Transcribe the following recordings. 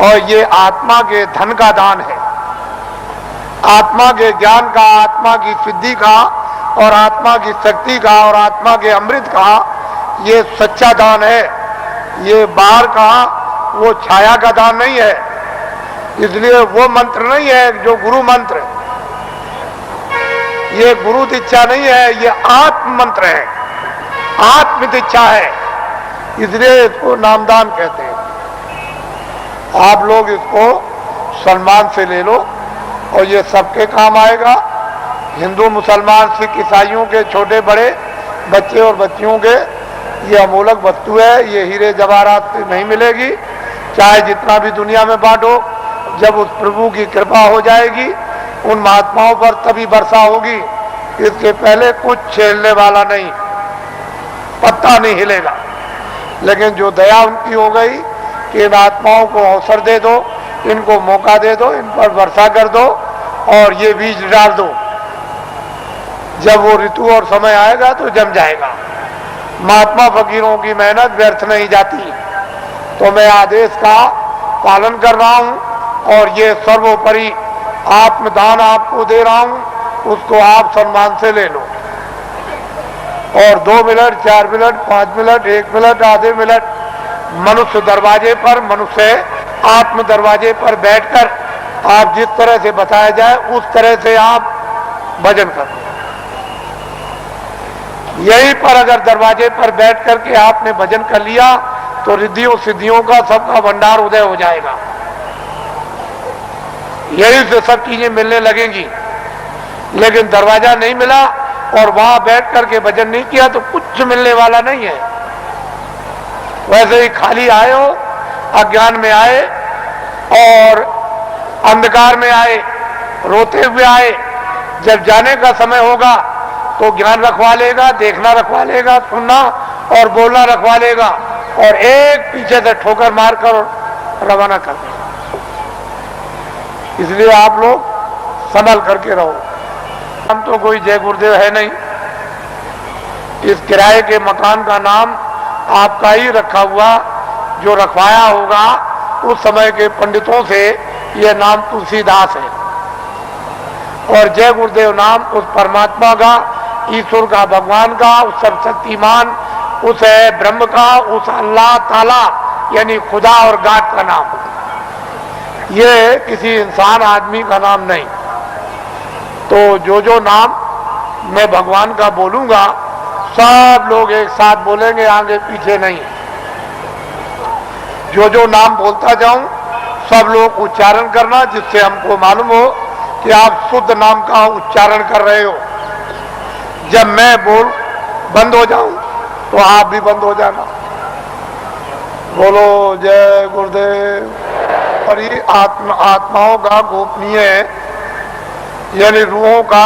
और ये आत्मा के धन का दान है, आत्मा के ज्ञान का, आत्मा की सिद्धि का और आत्मा की शक्ति का और आत्मा के अमृत का ये सच्चा दान है। ये बाहर का वो छाया का दान नहीं है। इसलिए वो मंत्र नहीं है जो गुरु मंत्र, ये गुरु दीक्षा नहीं है, ये आत्म मंत्र है, आत्म दीक्षा है। इसलिए इसको नामदान कहते हैं। आप लोग इसको सम्मान से ले लो और ये सबके काम आएगा। हिंदू, मुसलमान, सिख, ईसाइयों के, छोटे बड़े, बच्चे और बच्चियों के ये अमूलक वस्तु है। ये हीरे जवाहरात से नहीं मिलेगी, चाहे जितना भी दुनिया में बांटो। जब उस प्रभु की कृपा हो जाएगी उन महात्माओं पर तभी वर्षा होगी। इसके पहले कुछ छेड़ने वाला नहीं, पत्ता नहीं हिलेगा। लेकिन जो दया उनकी हो गई कि इन आत्माओं को अवसर दे दो, इनको मौका दे दो, इन पर वर्षा कर दो और ये बीज डाल दो। जब वो ऋतु और समय आएगा तो जम जाएगा। महात्मा फकीरों की मेहनत व्यर्थ नहीं जाती। तो मैं आदेश का पालन कर रहा हूं और ये सर्वोपरि आत्मदान आपको दे रहा हूं, उसको आप सम्मान से ले लो। और 2 मिनट, 4 मिनट, 5 मिनट, 1 मिनट, आधे मिनट मनुष्य दरवाजे पर, मनुष्य आत्म दरवाजे पर बैठकर आप जिस तरह से बताया जाए उस तरह से आप भजन करो। यहीं पर अगर दरवाजे पर बैठ करके आपने भजन कर लिया तो रिद्धियों सिद्धियों का सबका भंडार उदय हो जाएगा। यहीं से सब चीजें मिलने लगेंगी। लेकिन दरवाजा नहीं मिला और वहां बैठ करके भजन नहीं किया तो कुछ मिलने वाला नहीं है। वैसे ही खाली आए हो, अज्ञान में आए और अंधकार में आए, रोते हुए आए। जब जाने का समय होगा तो ज्ञान रखवा लेगा, देखना रखवा लेगा, सुनना और बोलना रखवा लेगा और एक पीछे से ठोकर मारकर रवाना कर देगा। इसलिए आप लोग संभल करके रहो। हम तो कोई जय गुरुदेव है नहीं। इस किराए के मकान का नाम आपका ही रखा हुआ, जो रखवाया होगा उस समय के पंडितों से, यह नाम तुलसीदास है। और जय गुरुदेव नाम उस परमात्मा का, ईश्वर का, भगवान का, उस सर्वशक्तिमान, उस ब्रह्म का, उस अल्लाह ताला यानी खुदा और गाड का नाम। ये किसी इंसान आदमी का नाम नहीं। तो जो नाम मैं भगवान का बोलूंगा सब लोग एक साथ बोलेंगे, आगे पीछे नहीं। जो नाम बोलता जाऊं सब लोग उच्चारण करना, जिससे हमको मालूम हो कि आप शुद्ध नाम का उच्चारण कर रहे हो। जब मैं बोल बंद हो जाऊं तो आप भी बंद हो जाना। बोलो जय गुरुदेव। और ये आत्माओं का गोपनीय यानी रूहों का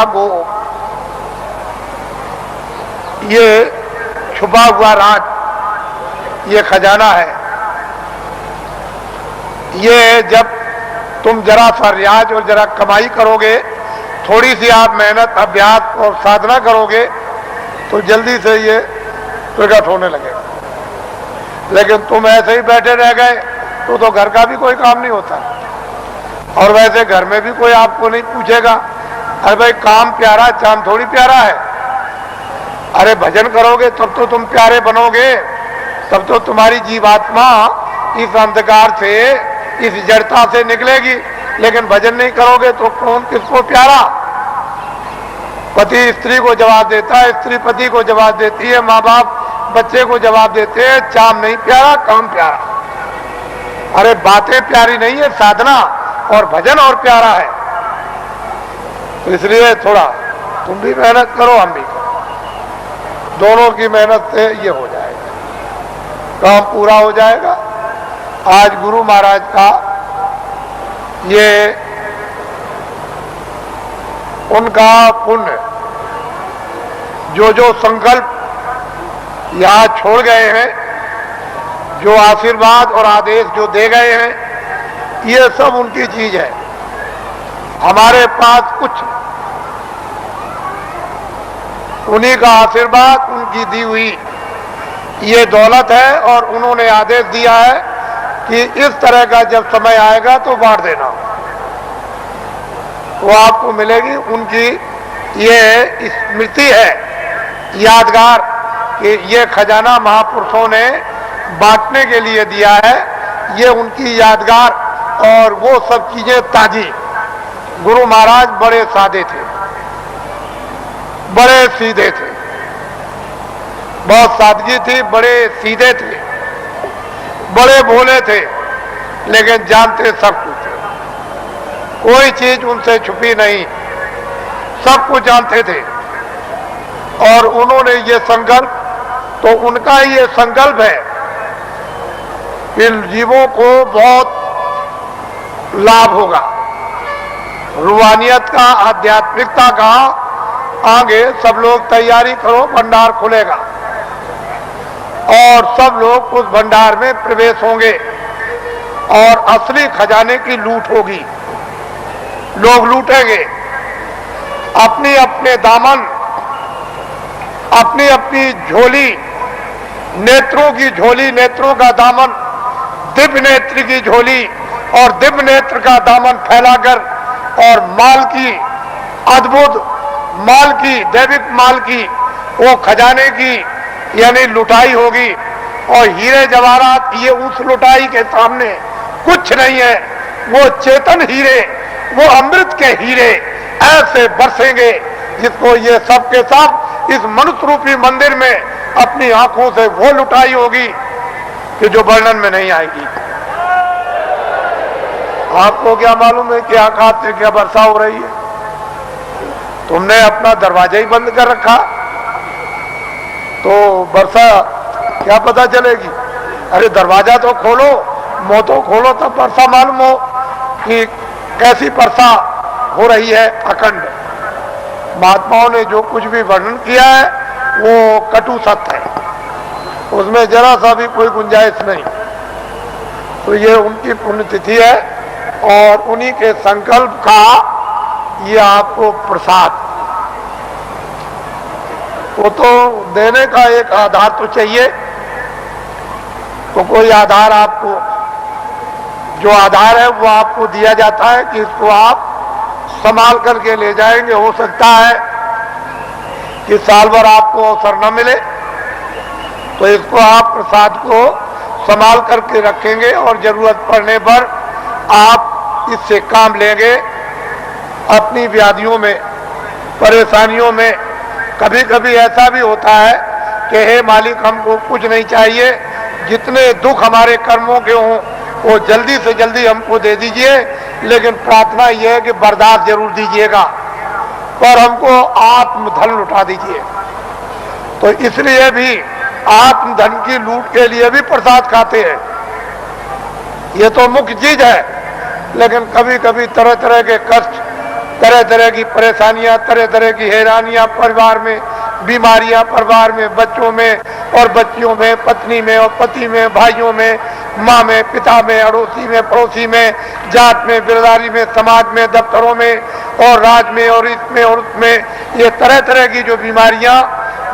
ये छुपा हुआ राज, ये खजाना है। ये जब तुम जरा सा रियाज और जरा कमाई करोगे, थोड़ी सी आप मेहनत, अभ्यास और साधना करोगे तो जल्दी से ये प्रकट होने लगेगा। लेकिन तुम ऐसे ही बैठे रह गए तो घर का भी कोई काम नहीं होता। और वैसे घर में भी कोई आपको नहीं पूछेगा, अरे भाई काम प्यारा, चांद थोड़ी प्यारा है। अरे भजन करोगे तब तो तुम प्यारे बनोगे, तब तो तुम्हारी जीवात्मा इस अंधकार से, इस जड़ता से निकलेगी। लेकिन भजन नहीं करोगे तो कौन किसको प्यारा? पति स्त्री को जवाब देता है, स्त्री पति को जवाब देती है, माँ बाप बच्चे को जवाब देते हैं। चाम नहीं प्यारा, काम प्यारा। अरे बातें प्यारी नहीं है, साधना और भजन और प्यारा है। तो इसलिए थोड़ा तुम भी मेहनत करो, हम भी करो। दोनों की मेहनत से ये हो जाएगा, काम पूरा हो जाएगा। आज गुरु महाराज का ये उनका पुण्य, जो संकल्प यहाँ छोड़ गए हैं, जो आशीर्वाद और आदेश जो दे गए हैं, ये सब उनकी चीज है। हमारे पास कुछ उन्हीं का आशीर्वाद, उनकी दी हुई ये दौलत है और उन्होंने आदेश दिया है कि इस तरह का जब समय आएगा तो बांट देना, वो आपको मिलेगी। उनकी ये स्मृति है, यादगार, कि ये खजाना महापुरुषों ने बांटने के लिए दिया है, ये उनकी यादगार। और वो सब चीजें ताजी। गुरु महाराज बड़े सादे थे, बड़े सीधे थे, बहुत सादगी थी, बड़े सीधे थे, बड़े भोले थे, लेकिन जानते सब कुछ थे, कोई चीज उनसे छुपी नहीं, सब कुछ जानते थे। और उन्होंने ये संकल्प, तो उनका ये संकल्प है कि जीवों को बहुत लाभ होगा, रूहानियत का, आध्यात्मिकता का। आगे सब लोग तैयारी करो, भंडार खुलेगा और सब लोग उस भंडार में प्रवेश होंगे और असली खजाने की लूट होगी। लोग लूटेंगे अपनी अपने दामन, अपनी अपनी झोली, नेत्रों की झोली, नेत्रों का दामन, दिव्य नेत्र की झोली और दिव्य नेत्र का दामन फैलाकर, और माल की, अद्भुत माल की, दैविक माल की, वो खजाने की यानी लुटाई होगी। और हीरे जवाहरात ये उस लुटाई के सामने कुछ नहीं है। वो चेतन हीरे, वो अमृत के हीरे ऐसे बरसेंगे जिसको ये सब के सब इस मनुष्य रूपी मंदिर में अपनी आंखों से वो लुटाई होगी कि जो वर्णन में नहीं आएगी। आपको क्या मालूम है कि आकाश से क्या वर्षा हो रही है? तुमने अपना दरवाजा ही बंद कर रखा, तो वर्षा क्या पता चलेगी? अरे दरवाजा तो खोलो, मुंह तो खोलो, तब वर्षा मालूम हो कि कैसी वर्षा हो रही है अखंड। महात्माओं ने जो कुछ भी वर्णन किया है वो कटु सत्य है, उसमें जरा सा भी कोई गुंजाइश नहीं। तो ये उनकी पुण्यतिथि है और उन्हीं के संकल्प का ये आपको प्रसाद। वो तो देने का एक आधार तो चाहिए, तो कोई आधार आपको, जो आधार है वो आपको दिया जाता है कि इसको आप संभाल करके ले जाएंगे। हो सकता है कि साल भर आपको अवसर न मिले, तो इसको आप प्रसाद को संभाल करके रखेंगे और जरूरत पड़ने पर आप इससे काम लेंगे। अपनी व्याधियों में, परेशानियों में कभी कभी ऐसा भी होता है कि हे मालिक, हमको कुछ नहीं चाहिए, जितने दुख हमारे कर्मों के हों वो जल्दी से जल्दी हमको दे दीजिए, लेकिन प्रार्थना यह है कि बर्दाश्त जरूर दीजिएगा, पर हमको आत्मधन लुटा दीजिए। तो इसलिए भी आत्मधन की लूट के लिए भी प्रसाद खाते हैं, ये तो मुख्य चीज है। लेकिन कभी कभी तरह तरह के कष्ट, तरह तरह की परेशानियां, तरह तरह की हैरानियां परिवार में, बीमारियां परिवार में, बच्चों में और बच्चियों में, पत्नी में और पति में, भाइयों में, माँ में, पिता में, अड़ोसी में, पड़ोसी में, जात में, बिरदारी में, समाज में, दफ्तरों में और राज में और इसमें और उसमें, ये तरह तरह की जो बीमारियां,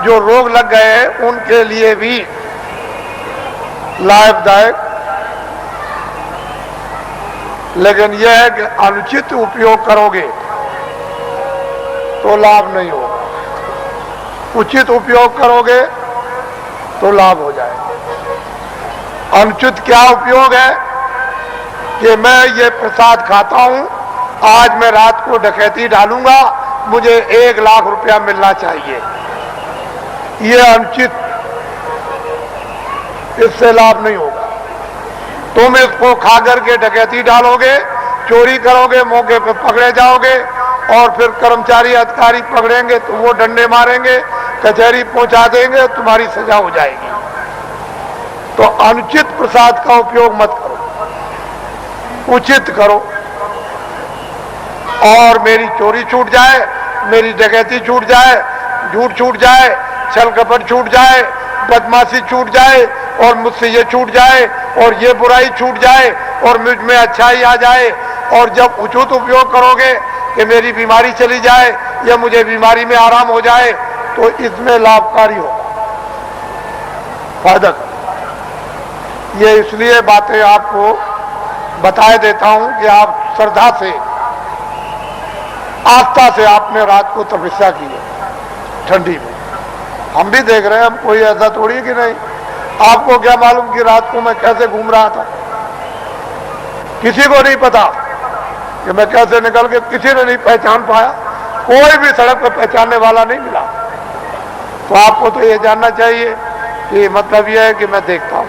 जो रोग लग गए हैं, उनके लिए भी लाभदायक। लेकिन यह है कि अनुचित उपयोग करोगे तो लाभ नहीं होगा, उचित उपयोग करोगे तो लाभ हो जाएगा। अनुचित क्या उपयोग है कि मैं ये प्रसाद खाता हूं, आज मैं रात को डकैती डालूंगा, मुझे 1 लाख रुपया मिलना चाहिए, ये अनुचित, इससे लाभ नहीं होगा। तुम इसको खा करके डकैती डालोगे, चोरी करोगे, मौके पर पकड़े जाओगे और फिर कर्मचारी अधिकारी पकड़ेंगे तो वो डंडे मारेंगे, कचहरी पहुंचा देंगे, तुम्हारी सजा हो जाएगी। तो अनुचित प्रसाद का उपयोग मत करो, उचित करो। और मेरी चोरी छूट जाए, मेरी डकैती छूट जाए, झूठ छूट जाए, छल कपट छूट जाए, बदमाशी छूट जाए और मुझसे ये छूट जाए और ये बुराई छूट जाए और मुझ में अच्छाई आ जाए। और जब उचित उपयोग करोगे कि मेरी बीमारी चली जाए या मुझे बीमारी में आराम हो जाए, तो इसमें लाभकारी होगा, फायदा। ये इसलिए बातें आपको बताए देता हूं कि आप श्रद्धा से, आस्था से आपने रात को तपस्या की है ठंडी में। हम भी देख रहे हैं, हम कोई ऐसा थोड़ी है कि नहीं। आपको क्या मालूम कि रात को मैं कैसे घूम रहा था? किसी को नहीं पता कि मैं कैसे निकल के, किसी ने नहीं पहचान पाया, कोई भी सड़क पर पहचानने वाला नहीं मिला। तो आपको तो ये जानना चाहिए कि मतलब यह है कि मैं देखता हूं।